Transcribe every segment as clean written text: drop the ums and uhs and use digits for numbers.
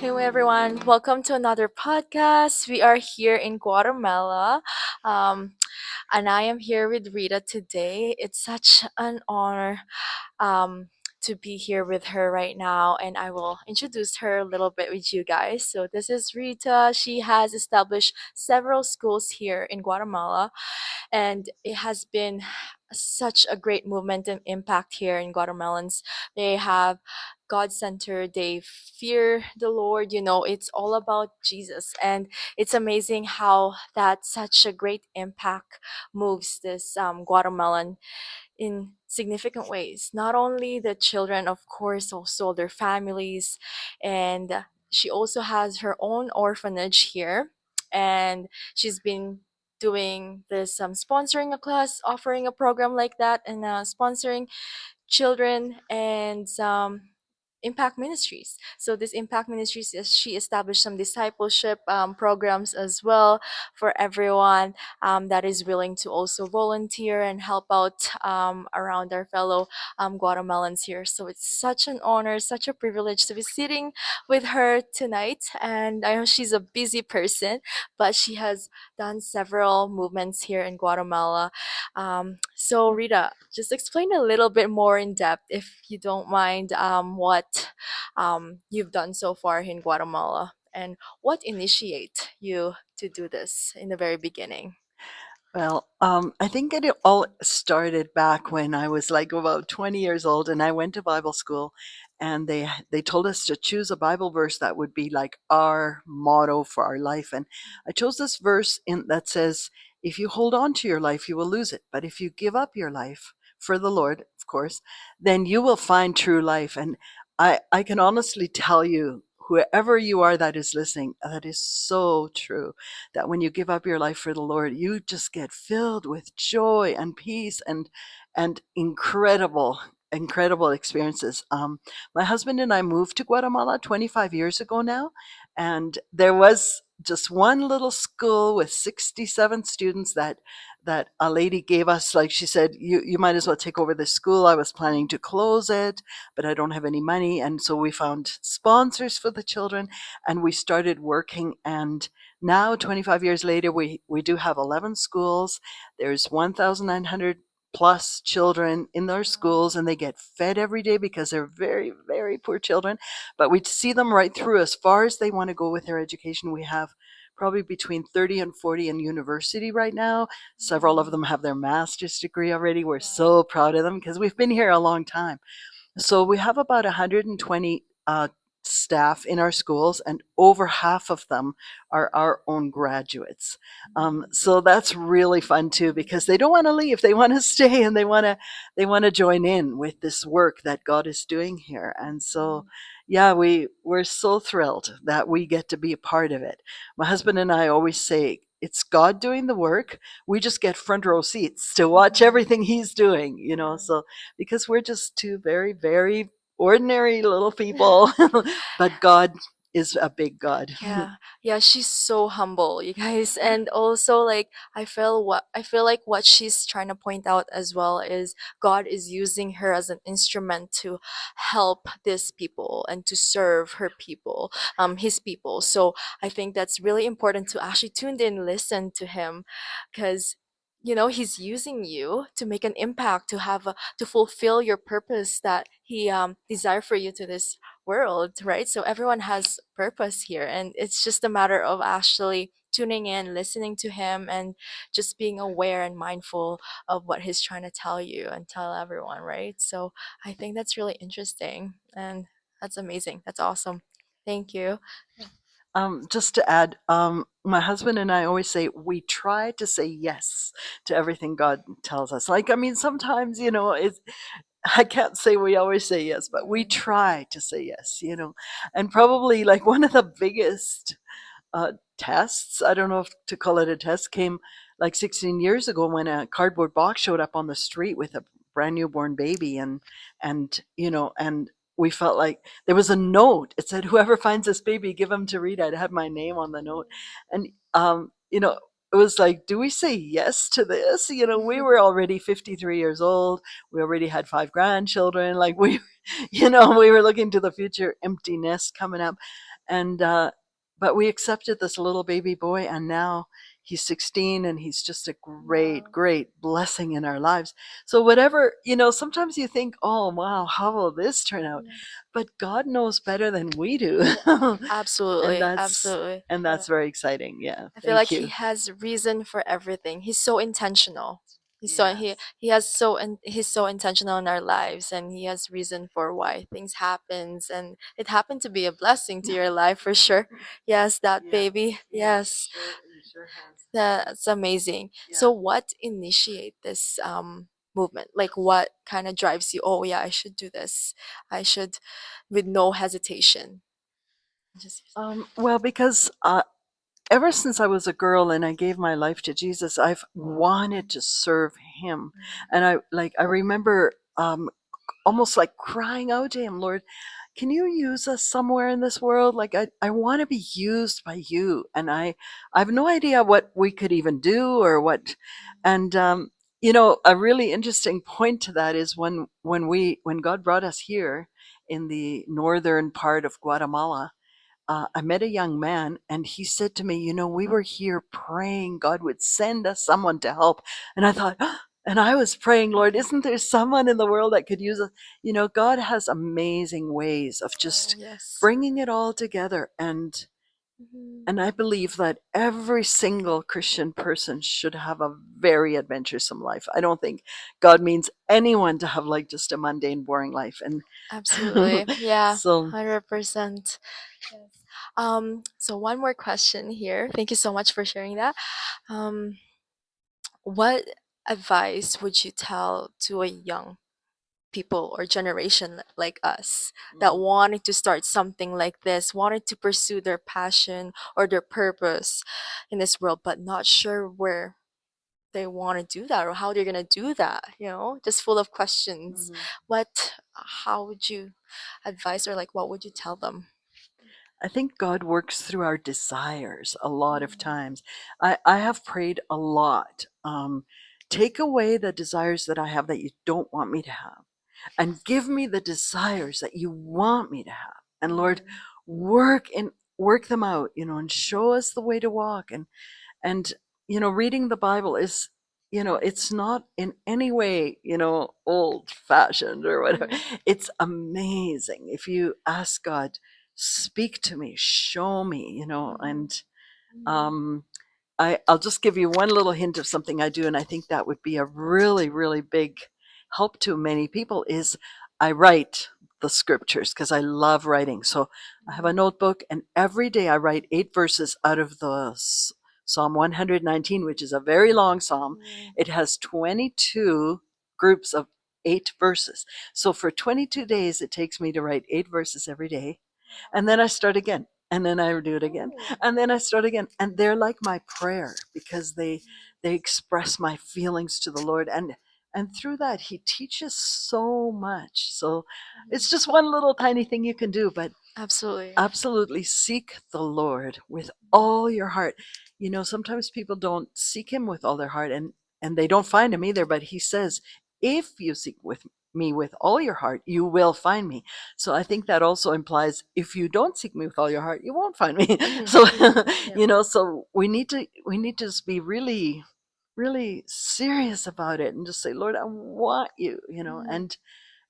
Hello, everyone. Welcome to another podcast. We are here in Guatemala, um, and I am here with Rita today. It's such an honor um, to be here with her right now, and I will introduce her a little bit with you guys. So, this is Rita. She has established several schools here in Guatemala, and it has been such a great movement and impact here in Guatemalans. They have God centered, they fear the Lord. It's all about Jesus, and it's amazing how that such a great impact moves this Guatemalan in significant ways. Not only the children, of course, also their families. And she also has her own orphanage here. And she's been doing this sponsoring a class, offering a program like that, and sponsoring children and impact ministries. So this impact ministries, she established some discipleship programs as well for everyone that is willing to also volunteer and help out around our fellow Guatemalans here. So it's such an honor, such a privilege to be sitting with her tonight. And I know she's a busy person, but she has done several movements here in Guatemala. So, Rita, just explain a little bit more in depth, if you don't mind, what you've done so far in Guatemala and what initiate you to do this in the very beginning. I think it all started back when I was like about 20 years old, and I went to Bible school, and they told us to choose a Bible verse that would be like our motto for our life. And I chose this verse in that says, "If you hold on to your life, you will lose it. But if you give up your life for the Lord, of course, then you will find true life." And I can honestly tell you, whoever you are that is listening, that is so true, that when you give up your life for the Lord, you just get filled with joy and peace and incredible experiences. My husband and I moved to Guatemala 25 years ago now, and there was just one little school with 67 students that a lady gave us. Like, she said, you might as well take over this school. I was planning to close it, but I don't have any money, and so we found sponsors for the children, and we started working. And now, 25 years later, we do have 11 schools. There's 1,900 plus children in their schools, and they get fed every day because they're very, very poor children. But we see them right through as far as they want to go with their education. We have probably between 30 and 40 in university right now. Several of them have their master's degree already. We're so proud of them because we've been here a long time. So we have about 120 staff in our schools, and over half of them are our own graduates. So that's really fun too, because they don't want to leave; they want to stay, and they want to join in with this work that God is doing here. And so, yeah, we're so thrilled that we get to be a part of it. My husband and I always say, it's God doing the work. We just get front row seats to watch everything He's doing, So, because we're just two very, very ordinary little people, but God is a big God. Yeah, yeah, she's so humble, you guys. And also, like, I feel like what she's trying to point out as well is God is using her as an instrument to help these people and to serve her people, his people. So I think that's really important to actually tune in, listen to him, because he's using you to make an impact, to fulfill your purpose that he desire for you to this world, right? So everyone has purpose here, and it's just a matter of actually tuning in, listening to him, and just being aware and mindful of what he's trying to tell you and tell everyone, right? So I think that's really interesting, and that's amazing. That's awesome. Thank you. Just to add, my husband and I always say we try to say yes to everything God tells us. Like, I mean, sometimes, I can't say we always say yes, but we try to say yes. And probably like one of the biggest tests, I don't know if to call it a test, came like 16 years ago when a cardboard box showed up on the street with a brand newborn baby. And we felt like there was a note. It said, "Whoever finds this baby, give him to Rita." It had my name on the note. And it was like, do we say yes to this? We were already 53 years old. We already had 5 grandchildren. Like, We were looking to the future, empty nest coming up, and but we accepted this little baby boy, and now he's 16, and he's just a great, Wow. great blessing in our lives. So whatever, sometimes you think, oh wow, how will this turn out? Yes. But God knows better than we do. Yeah, and absolutely, that's absolutely. and Yeah. that's very exciting. Yeah, I feel thank like he you. has reason for everything. He's so intentional. Yes. He's so intentional in our lives, and he has reason for why things happens, and it happened to be a blessing to your life for sure. Yes, that Yes, baby. yes, Yes, he sure has. that's amazing. Yeah. So, what initiate this movement? Like, what kind of drives you? Oh yeah, I should do this. I should, with no hesitation. Just Well, because ever since I was a girl and I gave my life to Jesus, I've wanted to serve Him, and I remember almost like crying out to Him, Lord, can you use us somewhere in this world? Like I want to be used by you, and I have no idea what we could even do or what, and a really interesting point to that is when God brought us here in the northern part of Guatemala. I met a young man, and he said to me, we were here praying God would send us someone to help. And I thought, and I was praying, Lord, isn't there someone in the world that could use us? God has amazing ways of oh just yes. bringing it all together. And Mhm. and I believe that every single Christian person should have a very adventuresome life. I don't think God means anyone to have like just a mundane, boring life. And Absolutely. Yeah, so 100%. Yes. So one more question here. Thank you so much for sharing that. Um, what advice would you tell to a young people or generation like us that mhm. wanted to start something like this, wanted to pursue their passion or their purpose in this world, but not sure where they want to do that or how they're going to do that, just full of questions. Mhm. How would you advise or like what would you tell them? I think God works through our desires a lot of Mm, times. I have prayed a lot. Take away the desires that I have that you don't want me to have, and give me the desires that you want me to have. And Lord, mm, work them out, and show us the way to walk. And reading the Bible is, it's not in any way, old fashioned or whatever. mm, It's amazing if you ask God, speak to me, show me, mhm, and mhm, um I'll just give you one little hint of something I do, and I think that would be a really, really big help to many people is I write the scriptures because I love writing. So I have a mhm, notebook, and every day I write 8 verses out of the Psalm 119, which is a very long psalm. mhm. It has 22 groups of 8 verses. So for 22 days, it takes me to write 8 verses every day. And then I start again. And then I do it again, Oh, and then I start again, and they're like my prayer because they express my feelings to the Lord, and through that He teaches so much. So mhm. it's just one little tiny thing you can do, but Absolutely. absolutely seek the Lord with all your heart. Sometimes people don't seek Him with all their heart, and they don't find Him either. But He says, if you seek with me with all your heart, you will find me. So I think that also implies if you don't seek me with all your heart, you won't find me. Mhm, So mhm. Yeah. so we need to just be really, really serious about it and just say, Lord, I want you, Mhm.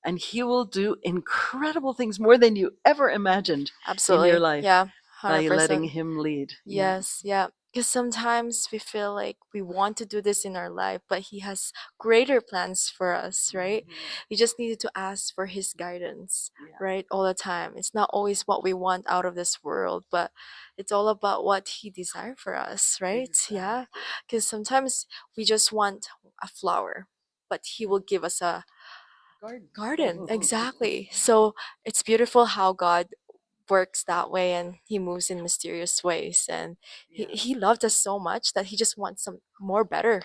and He will do incredible things more than you ever imagined in your Absolutely. life Yeah. by letting 100%. Him lead. Yeah. Yes, yeah. Because sometimes we feel like we want to do this in our life, but He has greater plans for us, right? Mhm. We just needed to ask for His guidance, Yeah. right? All the time. It's not always what we want out of this world, but it's all about what He desired for us, right? Yeah. Exactly. Because sometimes we just want a flower, but He will give us a Garden. garden. Exactly. So it's beautiful how God works that way and he moves in mysterious ways and Yeah. he loved us so much that he just wants some more better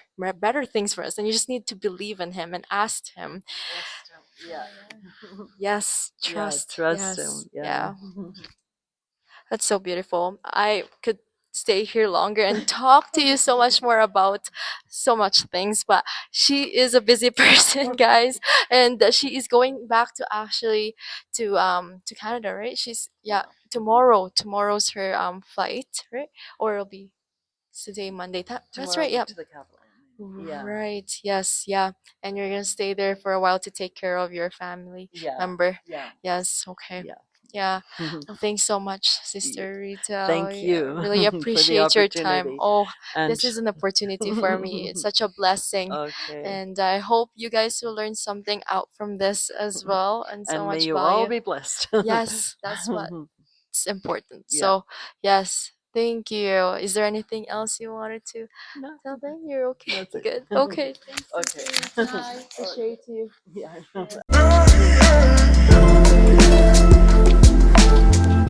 things for us and you just need to believe in him and ask him. Trust Him. Yeah. Yes, Yeah. trust. Trust Yes, Him. Yeah. yeah. That's so beautiful. I could stay here longer and talk to you so much more about so much things. But she is a busy person, guys, and she is going back to actually to Canada, right? She's yeah, Yeah. tomorrow. Tomorrow's her flight, right? Or it'll be today, Monday. That's right. Tomorrow Yeah. to the capital. Yeah. Right. Yes. Yeah. And you're gonna stay there for a while to take care of your family Yeah. member. Yeah. Yes. Okay. Yeah. Yeah. Well, thanks so much, Yeah. Sister Rita. Thank I you really for the appreciate your time. opportunity. Oh, And this is an opportunity for me. It's such a blessing. okay. And I hope you guys will learn something out from this as well and so And may much you all value. be blessed. Yes, that's what's important. Yeah. So, yes, thank you. Is there anything else you wanted to No, tell them? You're okay. that's it. Good. Okay. Thanks, Okay. Sister Rita. I appreciate you. Yeah.